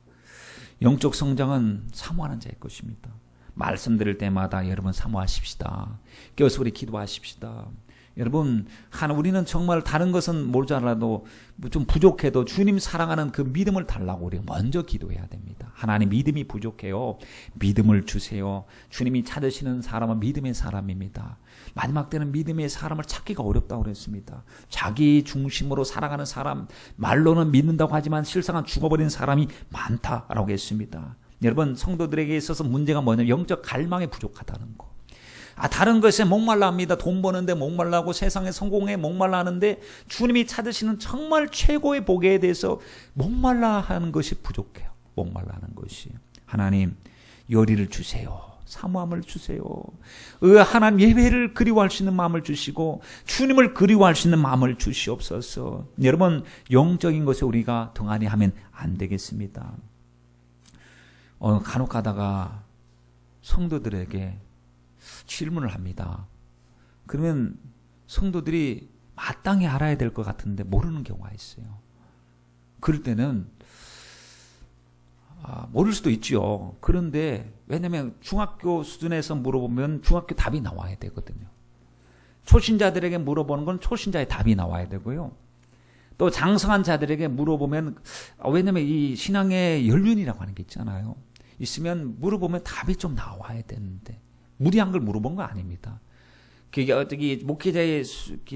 영적 성장은 사모하는 자의 것입니다. 말씀 들을 때마다 여러분 사모하십시다. 깨어서 우리 기도하십시다. 여러분 우리는 정말 다른 것은 모자라도 좀 부족해도 주님 사랑하는 그 믿음을 달라고 우리가 먼저 기도해야 됩니다. 하나님 믿음이 부족해요. 믿음을 주세요. 주님이 찾으시는 사람은 믿음의 사람입니다. 마지막 때는 믿음의 사람을 찾기가 어렵다고 그랬습니다. 자기 중심으로 살아가는 사람, 말로는 믿는다고 하지만 실상은 죽어버린 사람이 많다라고 했습니다. 여러분 성도들에게 있어서 문제가 뭐냐면 영적 갈망이 부족하다는 거. 다른 것에 목말라 합니다. 돈 버는데 목말라하고 세상의 성공에 목말라 하는데 주님이 찾으시는 정말 최고의 복에 대해서 목말라 하는 것이 부족해요. 목말라 하는 것이. 하나님 요리를 주세요. 사모함을 주세요. 하나님 예배를 그리워할 수 있는 마음을 주시고 주님을 그리워할 수 있는 마음을 주시옵소서. 여러분 영적인 것에 우리가 등한히 하면 안 되겠습니다. 간혹 가다가 성도들에게 질문을 합니다. 그러면 성도들이 마땅히 알아야 될 것 같은데 모르는 경우가 있어요. 그럴 때는 모를 수도 있죠. 그런데 왜냐하면 중학교 수준에서 물어보면 중학교 답이 나와야 되거든요. 초신자들에게 물어보는 건 초신자의 답이 나와야 되고요. 또 장성한 자들에게 물어보면 왜냐하면 이 신앙의 연륜이라고 하는 게 있잖아요. 있으면 물어보면 답이 좀 나와야 되는데 무리한 걸 물어본 거 아닙니다. 그게 어떻게 목회자의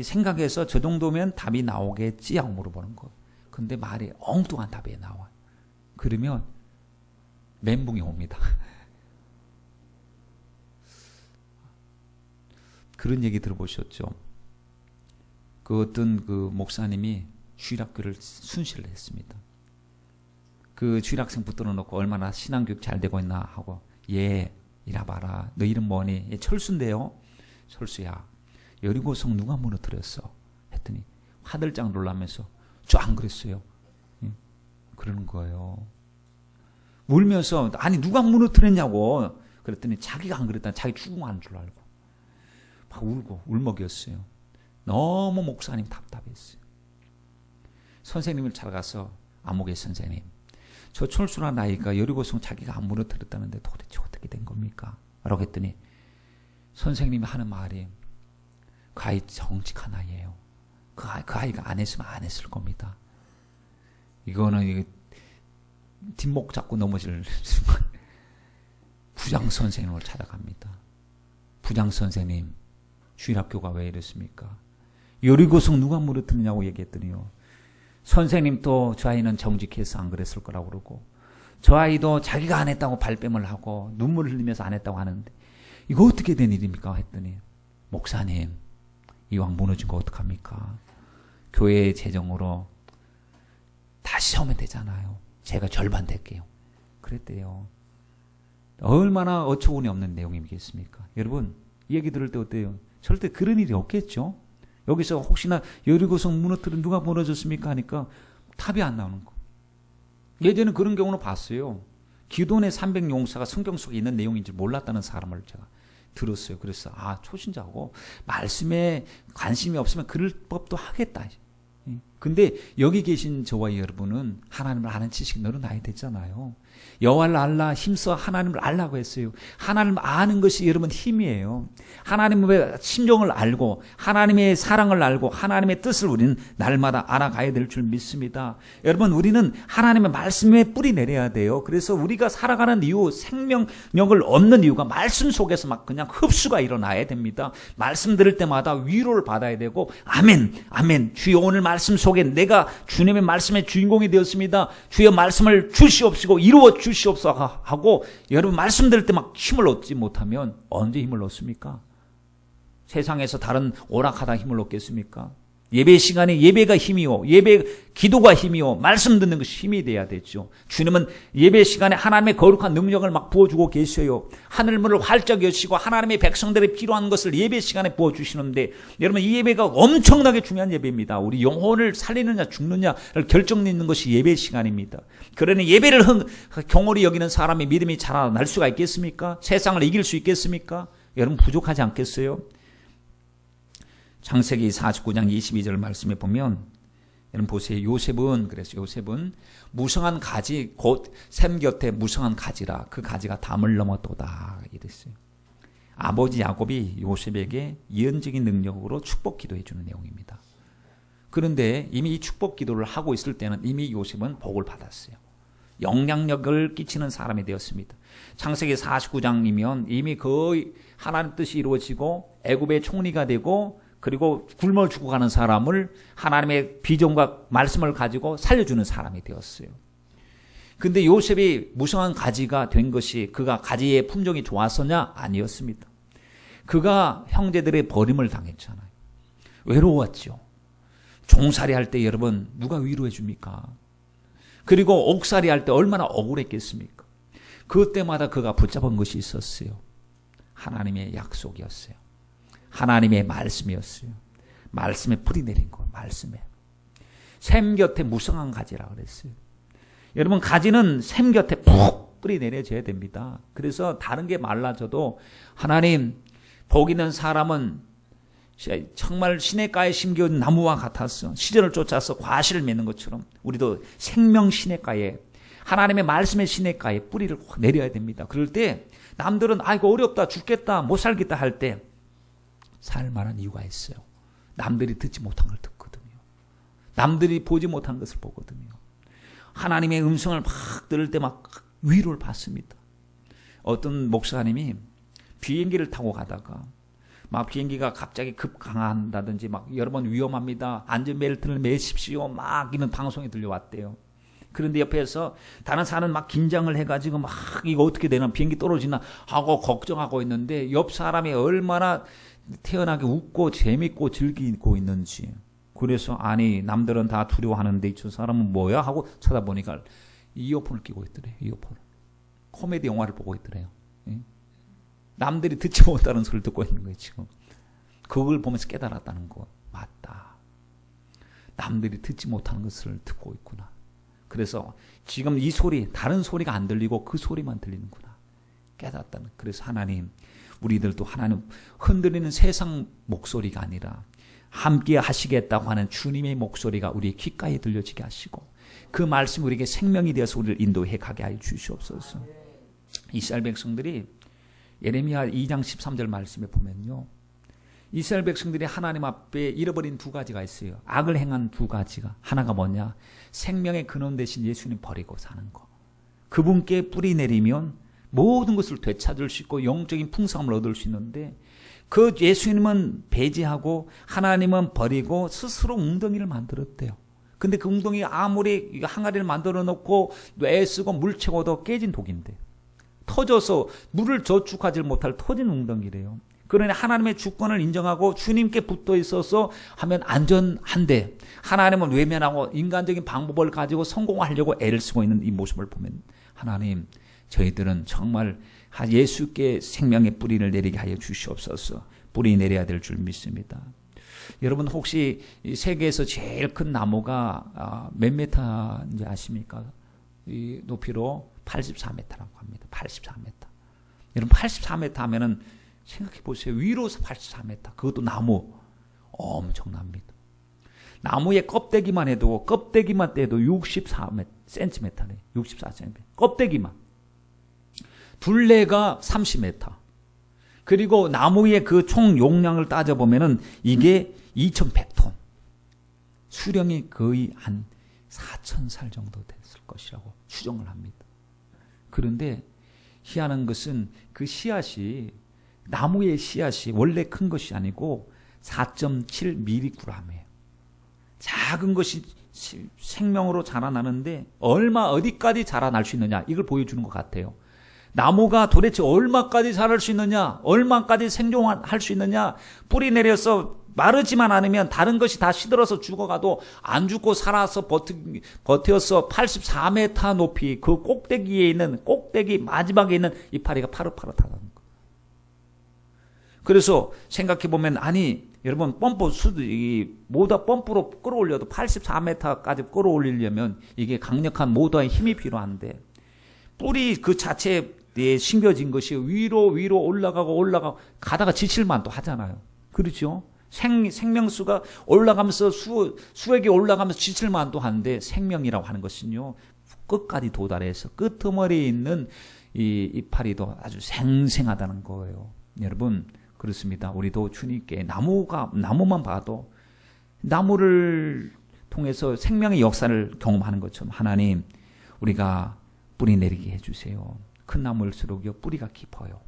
생각에서 저 정도면 답이 나오겠지 하고 물어보는 거. 근데 말이 엉뚱한 답이 나와요. 그러면 멘붕이 옵니다. 그런 얘기 들어보셨죠? 그 어떤 그 목사님이 주일학교를 순시를 했습니다. 그 주일학생 붙들어 놓고 얼마나 신앙교육 잘 되고 있나 하고 이라 봐라. 너 이름 뭐니? 철수인데요. 철수야. 여리고성 누가 무너뜨렸어? 했더니 화들짝 놀라면서 저 안 그랬어요. 그러는 거예요. 울면서 아니 누가 무너뜨렸냐고. 그랬더니 자기가 안 그랬다. 자기 추궁하는 줄 알고 막 울고 울먹였어요. 너무 목사님 답답했어요. 선생님을 찾아가서 안목의 선생님, 저 철수나 나이가 여리고성 자기가 안 무너뜨렸다는데 도대체 어떻게 된 겁니까? 라고 했더니 선생님이 하는 말이 그 아이 정직한 아이예요. 그 아이가 안 했으면 안 했을 겁니다. 이거는 뒷목 잡고 넘어질 부장 선생님을 찾아갑니다. 부장 선생님, 주일학교가 왜 이랬습니까? 여리고성 누가 무너뜨리냐고 얘기했더니요. 선생님 또 저 아이는 정직해서 안 그랬을 거라고 그러고 저 아이도 자기가 안 했다고 발뺌을 하고 눈물을 흘리면서 안 했다고 하는데 이거 어떻게 된 일입니까? 했더니 목사님 이왕 무너진 거 어떡합니까? 교회의 재정으로 다시 세우면 되잖아요. 제가 절반 될게요. 그랬대요. 얼마나 어처구니 없는 내용이겠습니까? 여러분 이 얘기 들을 때 어때요? 절대 그런 일이 없겠죠? 여기서 혹시나 여리고성 무너뜨린 누가 무너졌습니까? 하니까 답이 안 나오는 거. 예전에 그런 경우는 봤어요. 기돈의 300용사가 성경 속에 있는 내용인지 몰랐다는 사람을 제가 들었어요. 그래서 초신자고 말씀에 관심이 없으면 그럴 법도 하겠다. 근데 여기 계신 저와 여러분은 하나님을 아는 지식이 늘어나야 되잖아요. 여호와를 알라, 힘써 하나님을 알라고 했어요. 하나님을 아는 것이 여러분 힘이에요. 하나님의 심정을 알고 하나님의 사랑을 알고 하나님의 뜻을 우리는 날마다 알아가야 될 줄 믿습니다. 여러분, 우리는 하나님의 말씀에 뿌리 내려야 돼요. 그래서 우리가 살아가는 이유, 생명력을 얻는 이유가 말씀 속에서 막 그냥 흡수가 일어나야 됩니다. 말씀 들을 때마다 위로를 받아야 되고, 아멘, 아멘, 주여 오늘 말씀 속에 내가 주님의 말씀의 주인공이 되었습니다. 주여 말씀을 주시옵시고 이루어 주시옵소서 하고, 여러분 말씀 들을 때 막 힘을 얻지 못하면 언제 힘을 얻습니까? 세상에서 다른 오락하다 힘을 얻겠습니까? 예배 시간에 예배가 힘이요, 기도가 힘이요, 말씀 듣는 것이 힘이 돼야 되죠. 주님은 예배 시간에 하나님의 거룩한 능력을 막 부어주고 계셔요. 하늘문을 활짝 여시고 하나님의 백성들이 필요한 것을 예배 시간에 부어주시는데, 여러분 이 예배가 엄청나게 중요한 예배입니다. 우리 영혼을 살리느냐 죽느냐를 결정짓는 것이 예배 시간입니다. 그러니 예배를 경홀히 여기는 사람의 믿음이 자라날 수가 있겠습니까? 세상을 이길 수 있겠습니까? 여러분 부족하지 않겠어요? 창세기 49장 22절 말씀에 보면, 여러분 보세요. 요셉은 무성한 가지, 곧 샘 곁에 무성한 가지라, 그 가지가 담을 넘었도다 이랬어요. 아버지 야곱이 요셉에게 예언적인 능력으로 축복 기도해 주는 내용입니다. 그런데 이미 이 축복 기도를 하고 있을 때는 이미 요셉은 복을 받았어요. 영향력을 끼치는 사람이 되었습니다. 창세기 49장이면 이미 거의 하나님 뜻이 이루어지고 애굽의 총리가 되고, 그리고 굶어 죽어가는 사람을 하나님의 비전과 말씀을 가지고 살려주는 사람이 되었어요. 근데 요셉이 무성한 가지가 된 것이 그가 가지의 품종이 좋아서냐? 아니었습니다. 그가 형제들의 버림을 당했잖아요. 외로웠죠. 종살이 할 때 여러분 누가 위로해 줍니까? 그리고 옥살이 할 때 얼마나 억울했겠습니까? 그때마다 그가 붙잡은 것이 있었어요. 하나님의 약속이었어요. 하나님의 말씀이었어요. 말씀에 뿌리 내린 거예요. 말씀에. 샘 곁에 무성한 가지라 그랬어요. 여러분 가지는 샘 곁에 푹 뿌리 내려져야 됩니다. 그래서 다른 게 말라져도 하나님, 복 있는 사람은 정말 시냇가에 심겨진 나무와 같았어. 시절을 쫓아서 과실을 맺는 것처럼 우리도 생명 시냇가에, 하나님의 말씀의 시냇가에 뿌리를 확 내려야 됩니다. 그럴 때 남들은 아이고 어렵다, 죽겠다, 못 살겠다 할 때 살만한 이유가 있어요. 남들이 듣지 못한 걸 듣거든요. 남들이 보지 못한 것을 보거든요. 하나님의 음성을 막 들을 때 막 위로를 받습니다. 어떤 목사님이 비행기를 타고 가다가 막 비행기가 갑자기 급강한다든지 막 여러 번 위험합니다, 안전벨트를 매십시오, 막 이런 방송이 들려왔대요. 그런데 옆에서 다른 사람은 막 긴장을 해가지고 막 이거 어떻게 되나, 비행기 떨어지나 하고 걱정하고 있는데 옆 사람이 얼마나 태연하게 웃고 재밌고 즐기고 있는지. 그래서 아니 남들은 다 두려워하는데 저 사람은 뭐야 하고 쳐다보니까 이어폰을 끼고 있더래요. 이어폰을. 코미디 영화를 보고 있더래요. 남들이 듣지 못하는 소리를 듣고 있는 거예요 지금. 그걸 보면서 깨달았다는 거. 맞다. 남들이 듣지 못하는 것을 듣고 있구나. 그래서 지금 이 소리, 다른 소리가 안 들리고 그 소리만 들리는구나. 깨닫다는. 그래서 하나님, 우리들도 하나님 흔들리는 세상 목소리가 아니라 함께 하시겠다고 하는 주님의 목소리가 우리의 귓가에 들려지게 하시고, 그 말씀이 우리에게 생명이 되어서 우리를 인도해 가게 하여 주시옵소서. 이스라엘 백성들이 예레미야 2장 13절 말씀에 보면요, 이스라엘 백성들이 하나님 앞에 잃어버린 두 가지가 있어요. 악을 행한 두 가지가. 하나가 뭐냐? 생명의 근원 대신 예수님 버리고 사는 거. 그분께 뿌리 내리면 모든 것을 되찾을 수 있고 영적인 풍성함을 얻을 수 있는데, 그 예수님은 배제하고 하나님은 버리고 스스로 웅덩이를 만들었대요. 근데 그 웅덩이 아무리 항아리를 만들어 놓고 애쓰고 물 채워도 깨진 독인데, 터져서 물을 저축하지 못할 터진 웅덩이래요. 그러니 하나님의 주권을 인정하고 주님께 붙어 있어서 하면 안전한데, 하나님은 외면하고 인간적인 방법을 가지고 성공하려고 애를 쓰고 있는 이 모습을 보면, 하나님, 저희들은 정말 예수께 생명의 뿌리를 내리게 하여 주시옵소서. 뿌리 내려야 될 줄 믿습니다. 여러분 혹시 이 세계에서 제일 큰 나무가 몇 메타인지 아십니까? 이 높이로 84m라고 합니다. 84m. 여러분 84m 하면은 생각해 보세요. 위로서 84m. 그것도 나무 엄청납니다. 나무의 껍데기만 떼도 64m 센티미터네. 64cm. 껍데기만. 둘레가 30m. 그리고 나무의 그 총 용량을 따져보면은 이게 2100톤. 수령이 거의 한 4000살 정도 됐을 것이라고 추정을 합니다. 그런데 희한한 것은 그 씨앗이, 나무의 씨앗이 원래 큰 것이 아니고 4.7mg이에요. 작은 것이 생명으로 자라나는데 어디까지 자라날 수 있느냐, 이걸 보여주는 것 같아요. 나무가 도대체 얼마까지 자랄 수 있느냐, 얼마까지 생존할 수 있느냐. 뿌리 내려서 마르지만 않으면 다른 것이 다 시들어서 죽어가도 안 죽고 살아서 버텨서 84m 높이 그 꼭대기에 있는, 꼭대기 마지막에 있는 이파리가 파릇파릇하다는 거예요. 그래서 생각해보면, 아니 여러분, 모다 펌프로 끌어올려도 84m까지 끌어올리려면 이게 강력한 모터의 힘이 필요한데, 뿌리 그 자체에 심겨진 것이 위로 올라가고 가다가 지칠만도 하잖아요. 그렇죠? 생명수가 올라가면서 수액이 올라가면서 지칠만도 하는데, 생명이라고 하는 것은요, 끝까지 도달해서 끄트머리에 있는 이 이파리도 아주 생생하다는 거예요. 여러분, 그렇습니다. 우리도 주님께 나무만 봐도, 나무를 통해서 생명의 역사를 경험하는 것처럼 하나님, 우리가 뿌리 내리게 해주세요. 큰 나무일수록요, 뿌리가 깊어요.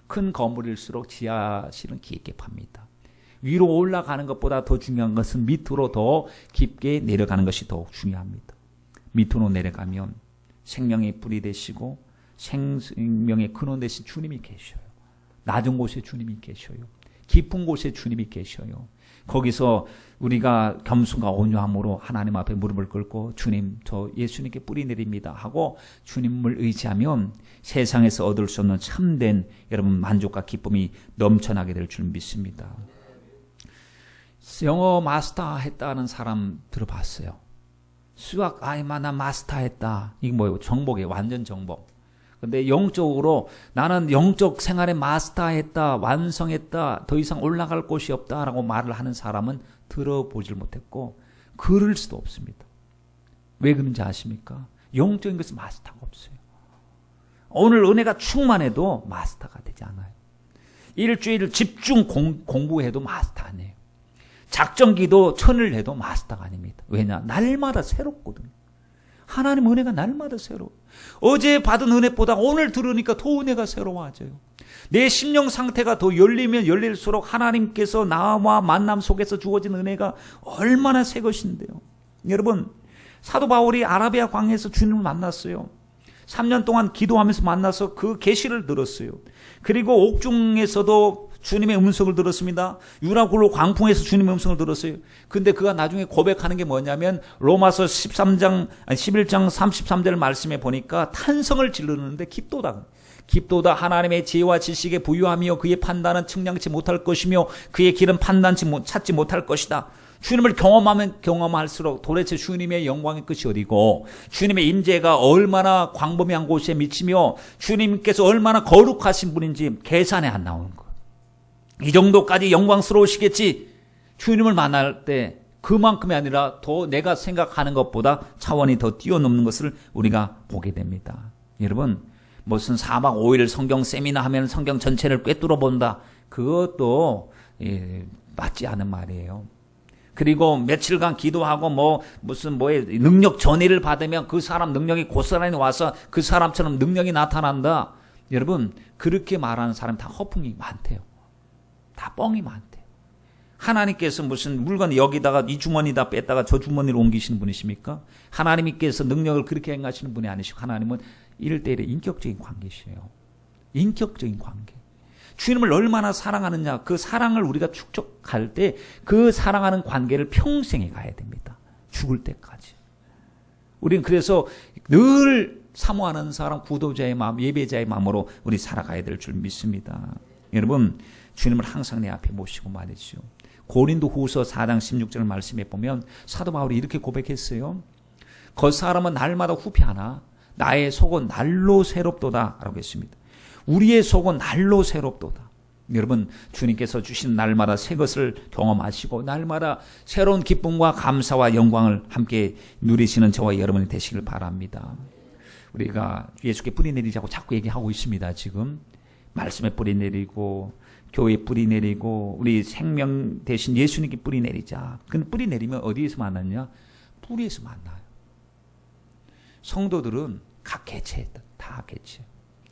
큰 거물일수록 지하실은 깊게 팝니다. 위로 올라가는 것보다 더 중요한 것은 밑으로 더 깊게 내려가는 것이 더욱 중요합니다. 밑으로 내려가면 생명의 뿌리 되시고 생명의 근원 되신 주님이 계셔요. 낮은 곳에 주님이 계셔요. 깊은 곳에 주님이 계셔요. 거기서 우리가 겸손과 온유함으로 하나님 앞에 무릎을 꿇고, 주님, 저 예수님께 뿌리 내립니다 하고 주님을 의지하면 세상에서 얻을 수 없는 참된 여러분 만족과 기쁨이 넘쳐나게 될 줄 믿습니다. 영어 마스터 했다는 사람 들어봤어요? 수학 나 마스터 했다. 이게 뭐예요? 정복이에요. 완전 정복. 근데 영적으로 나는 영적 생활에 마스터했다, 완성했다, 더 이상 올라갈 곳이 없다라고 말을 하는 사람은 들어보질 못했고 그럴 수도 없습니다. 왜 그런지 아십니까? 영적인 것은 마스터가 없어요. 오늘 은혜가 충만해도 마스터가 되지 않아요. 일주일 집중 공부해도 마스터 아니에요. 작정기도 천을 해도 마스터가 아닙니다. 왜냐? 날마다 새롭거든요. 하나님 은혜가 날마다 새로워요. 어제 받은 은혜보다 오늘 들으니까 더 은혜가 새로워져요. 내 심령 상태가 더 열리면 열릴수록 하나님께서 나와 만남 속에서 주어진 은혜가 얼마나 새 것인데요. 여러분, 사도 바울이 아라비아 광야에서 주님을 만났어요. 3년 동안 기도하면서 만나서 그 계시를 들었어요. 그리고 옥중에서도 주님의 음성을 들었습니다. 유라굴로 광풍에서 주님의 음성을 들었어요. 근데 그가 나중에 고백하는 게 뭐냐면 로마서 11장 33절 말씀에 보니까 탄성을 지르는데 깊도다 하나님의 지혜와 지식에 부유하며 그의 판단은 측량치 못할 것이며 그의 길은 찾지 못할 것이다. 주님을 경험하면 경험할수록 도대체 주님의 영광의 끝이 어디고 주님의 임재가 얼마나 광범위한 곳에 미치며 주님께서 얼마나 거룩하신 분인지 계산에 안 나오는 거예요. 이 정도까지 영광스러우시겠지. 주님을 만날 때 그만큼이 아니라 더 내가 생각하는 것보다 차원이 더 뛰어넘는 것을 우리가 보게 됩니다. 여러분, 무슨 4박 5일 성경 세미나 하면 성경 전체를 꿰뚫어 본다. 그것도 맞지 않은 말이에요. 그리고 며칠간 기도하고 무슨 능력 전의를 받으면 그 사람 능력이 고스란히 와서 그 사람처럼 능력이 나타난다. 여러분, 그렇게 말하는 사람 다 허풍이 많대요. 다 뻥이 많대요. 하나님께서 무슨 물건 여기다가 이 주머니다 뺐다가 저 주머니로 옮기시는 분이십니까? 하나님께서 능력을 그렇게 행하시는 분이 아니시고 하나님은 1대1의 인격적인 관계시에요. 인격적인 관계. 주님을 얼마나 사랑하느냐, 그 사랑을 우리가 축적할 때 그 사랑하는 관계를 평생에 가야 됩니다. 죽을 때까지. 우리는 그래서 늘 사모하는 사람, 구도자의 마음, 예배자의 마음으로 우리 살아가야 될 줄 믿습니다. 여러분, 주님을 항상 내 앞에 모시고 말이죠. 고린도후서 4장 16절 말씀에 보면 사도 바울이 이렇게 고백했어요. 겉사람은 날마다 후피하나 나의 속은 날로 새롭도다 라고 했습니다. 우리의 속은 날로 새롭도다. 여러분, 주님께서 주신 날마다 새 것을 경험하시고 날마다 새로운 기쁨과 감사와 영광을 함께 누리시는 저와 여러분이 되시길 바랍니다. 우리가 예수께 뿌리 내리자고 자꾸 얘기하고 있습니다. 지금 말씀에 뿌리 내리고 교회에 뿌리 내리고 우리 생명 대신 예수님께 뿌리 내리자. 근데 뿌리 내리면 어디에서 만나냐? 뿌리에서 만나요. 성도들은 각 개체, 다 개체,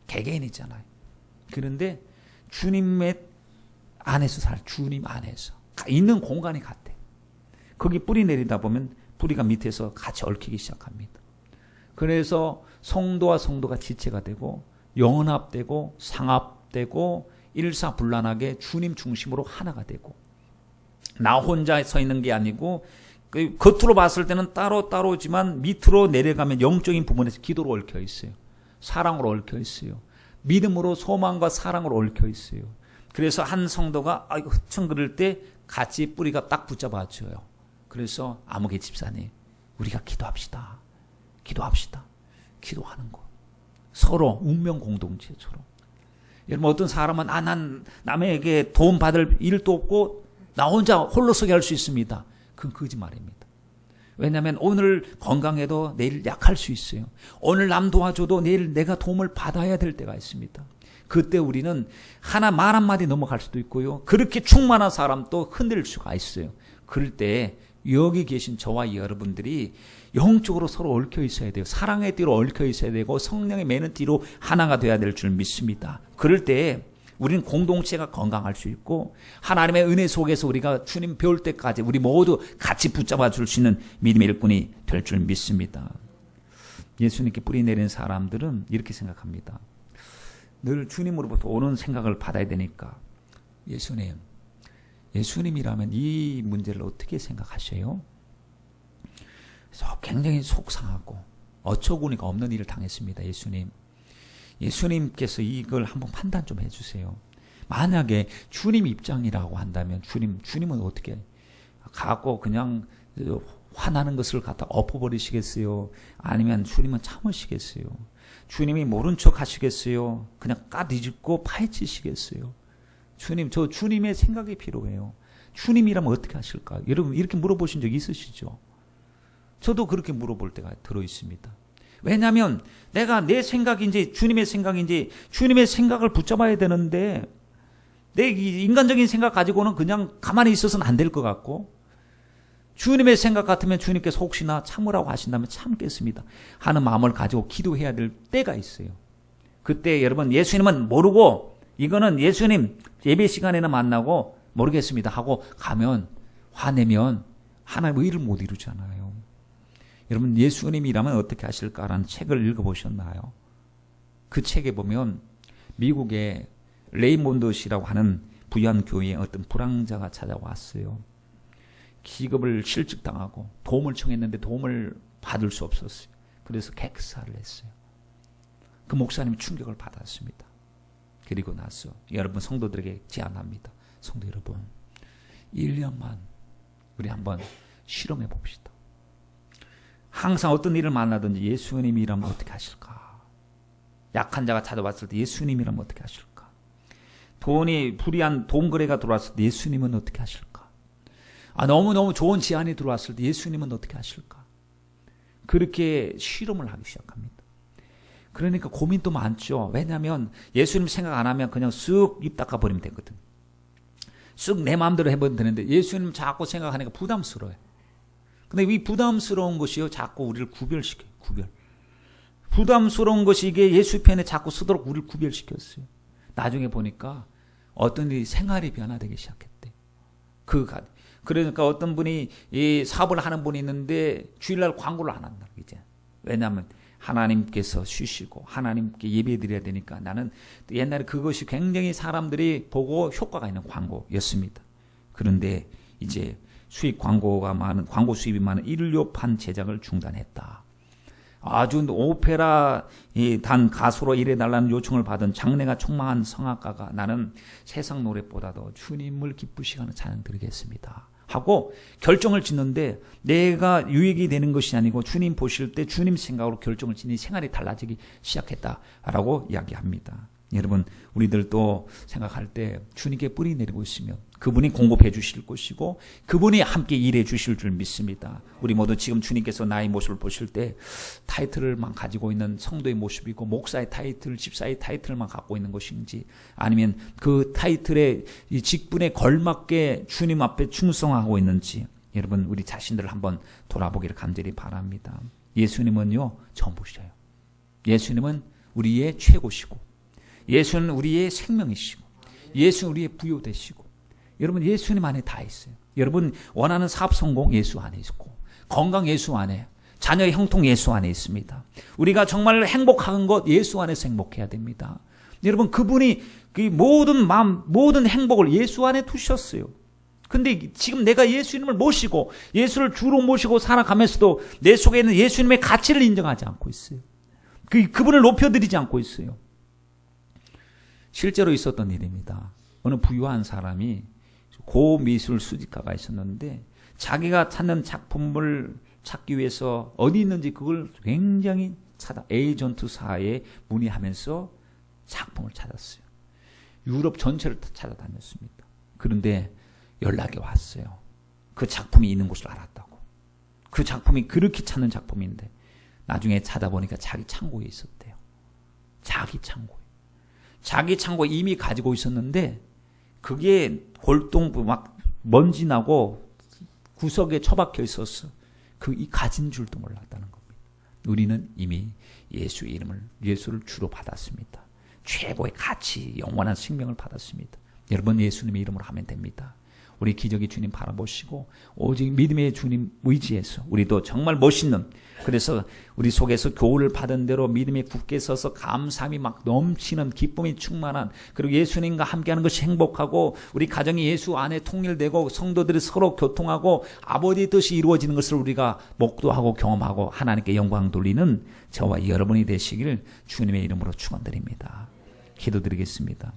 개개인이잖아요. 그런데 주님의 안에서 주님 안에서 있는 공간이 같아. 거기 뿌리 내리다 보면 뿌리가 밑에서 같이 얽히기 시작합니다. 그래서 성도와 성도가 지체가 되고 연합되고 상합되고 일사불란하게 주님 중심으로 하나가 되고, 나 혼자 서 있는 게 아니고 겉으로 봤을 때는 따로따로지만 밑으로 내려가면 영적인 부분에서 기도로 얽혀 있어요. 사랑으로 얽혀 있어요. 믿음으로 소망과 사랑으로 얽혀 있어요. 그래서 한 성도가 흩청거릴 때 같이 뿌리가 딱 붙잡아줘요. 그래서 아무개 집사님, 우리가 기도합시다. 기도하는 거. 서로 운명 공동체처럼. 여러분, 어떤 사람은 난 남에게 도움 받을 일도 없고 나 혼자 홀로서기 할 수 있습니다. 그건 거짓말입니다. 왜냐하면 오늘 건강해도 내일 약할 수 있어요. 오늘 남 도와줘도 내일 내가 도움을 받아야 될 때가 있습니다. 그때 우리는 말 한마디 넘어갈 수도 있고요. 그렇게 충만한 사람도 흔들릴 수가 있어요. 그럴 때 여기 계신 저와 여러분들이 영적으로 서로 얽혀 있어야 돼요. 사랑의 띠로 얽혀 있어야 되고 성령의 매는 띠로 하나가 돼야 될 줄 믿습니다. 그럴 때 우리는 공동체가 건강할 수 있고 하나님의 은혜 속에서 우리가 주님 배울 때까지 우리 모두 같이 붙잡아 줄 수 있는 믿음의 일꾼이 될 줄 믿습니다. 예수님께 뿌리 내린 사람들은 이렇게 생각합니다. 늘 주님으로부터 오는 생각을 받아야 되니까 예수님이라면 이 문제를 어떻게 생각하셔요? 그래서 굉장히 속상하고 어처구니가 없는 일을 당했습니다. 예수님께서 이걸 한번 판단 좀 해주세요. 만약에 주님 입장이라고 한다면 주님은 어떻게 갖고 그냥 화나는 것을 갖다 엎어버리시겠어요? 아니면 주님은 참으시겠어요? 주님이 모른 척 하시겠어요? 그냥 까뒤집고 파헤치시겠어요? 주님의 생각이 필요해요. 주님이라면 어떻게 하실까? 여러분 이렇게 물어보신 적 있으시죠? 저도 그렇게 물어볼 때가 들어 있습니다. 왜냐하면 내가 내 생각인지 주님의 생각인지 주님의 생각을 붙잡아야 되는데 내 인간적인 생각 가지고는 그냥 가만히 있어서는 안 될 것 같고, 주님의 생각 같으면 주님께서 혹시나 참으라고 하신다면 참겠습니다 하는 마음을 가지고 기도해야 될 때가 있어요. 그때 여러분 예수님은 모르고 이거는 예수님 예배 시간에는 만나고 모르겠습니다 하고 가면 화내면 하나님의 의를 못 이루잖아요. 여러분 예수님이라면 어떻게 하실까라는 책을 읽어보셨나요? 그 책에 보면 미국의 레이몬드시라고 하는 부유한 교회에 어떤 불황자가 찾아왔어요. 기급을 실직당하고 도움을 청했는데 도움을 받을 수 없었어요. 그래서 객사를 했어요. 그 목사님이 충격을 받았습니다. 그리고 나서 여러분 성도들에게 제안합니다. 성도 여러분 1년만 우리 한번 실험해 봅시다. 항상 어떤 일을 만나든지 예수님이라면 어떻게 하실까? 약한 자가 찾아왔을 때 예수님이라면 어떻게 하실까? 불이한 돈 거래가 들어왔을 때 예수님은 어떻게 하실까? 너무너무 좋은 제안이 들어왔을 때 예수님은 어떻게 하실까? 그렇게 실험을 하기 시작합니다. 그러니까 고민도 많죠. 왜냐하면 예수님 생각 안 하면 그냥 쓱 입 닦아버리면 되거든. 쓱 내 마음대로 해버리면 되는데 예수님 자꾸 생각하니까 부담스러워요. 근데 이 부담스러운 것이요 자꾸 우리를 구별시켜요. 부담스러운 것이 이게 예수 편에 자꾸 쓰도록 우리를 구별시켰어요. 나중에 보니까 어떤 일이 생활이 변화되기 시작했대. 그러니까 어떤 분이 이 사업을 하는 분이 있는데 주일날 광고를 안 한다. 이제 왜냐하면 하나님께서 쉬시고 하나님께 예배드려야 되니까. 나는 옛날에 그것이 굉장히 사람들이 보고 효과가 있는 광고였습니다. 그런데 이제 광고 수입이 많은 일요판 제작을 중단했다. 아주 오페라 단 가수로 일해달라는 요청을 받은 장래가 촉망한 성악가가 나는 세상 노래보다도 주님을 기쁘시게 하는 찬양 드리겠습니다 하고 결정을 짓는데 내가 유익이 되는 것이 아니고 주님 보실 때 주님 생각으로 결정을 짓니 생활이 달라지기 시작했다라고 이야기합니다. 여러분, 우리들도 생각할 때 주님께 뿌리 내리고 있으면 그분이 공급해 주실 것이고 그분이 함께 일해 주실 줄 믿습니다. 우리 모두 지금 주님께서 나의 모습을 보실 때 타이틀을만 가지고 있는 성도의 모습이고 목사의 타이틀, 집사의 타이틀만 갖고 있는 것인지 아니면 그 타이틀의 이 직분에 걸맞게 주님 앞에 충성하고 있는지 여러분 우리 자신들을 한번 돌아보기를 간절히 바랍니다. 예수님은요 전부셔요. 예수님은 우리의 최고시고 예수는 우리의 생명이시고 예수는 우리의 부요 되시고 여러분 예수님 안에 다 있어요. 여러분 원하는 사업 성공 예수 안에 있고 건강 예수 안에 자녀의 형통 예수 안에 있습니다. 우리가 정말 행복한 것 예수 안에서 행복해야 됩니다. 여러분 그분이 그 모든 마음 모든 행복을 예수 안에 두셨어요. 근데 지금 내가 예수님을 모시고 예수를 주로 모시고 살아가면서도 내 속에 있는 예수님의 가치를 인정하지 않고 있어요. 그분을 높여드리지 않고 있어요. 실제로 있었던 일입니다. 어느 부유한 사람이 고미술 수집가가 있었는데 자기가 찾는 작품을 찾기 위해서 어디 있는지 그걸 굉장히 에이전트사에 문의하면서 작품을 찾았어요. 유럽 전체를 찾아다녔습니다. 그런데 연락이 왔어요. 그 작품이 있는 곳을 알았다고. 그 작품이 그렇게 찾는 작품인데 나중에 찾아보니까 자기 창고에 있었대요. 자기 창고에. 자기 창고에 이미 가지고 있었는데 그게 골동부 막 먼지 나고 구석에 처박혀 있었어. 이 가진 줄도 몰랐다는 겁니다. 우리는 이미 예수 이름을 예수를 주로 받았습니다. 최고의 가치, 영원한 생명을 받았습니다. 여러분 예수님의 이름으로 하면 됩니다. 우리 기적의 주님 바라보시고 오직 믿음의 주님 의지해서 우리도 정말 멋있는 그래서 우리 속에서 교훈을 받은 대로 믿음에 굳게 서서 감사함이 막 넘치는 기쁨이 충만한 그리고 예수님과 함께하는 것이 행복하고 우리 가정이 예수 안에 통일되고 성도들이 서로 교통하고 아버지의 뜻이 이루어지는 것을 우리가 목도하고 경험하고 하나님께 영광 돌리는 저와 여러분이 되시길 주님의 이름으로 축원드립니다. 기도드리겠습니다.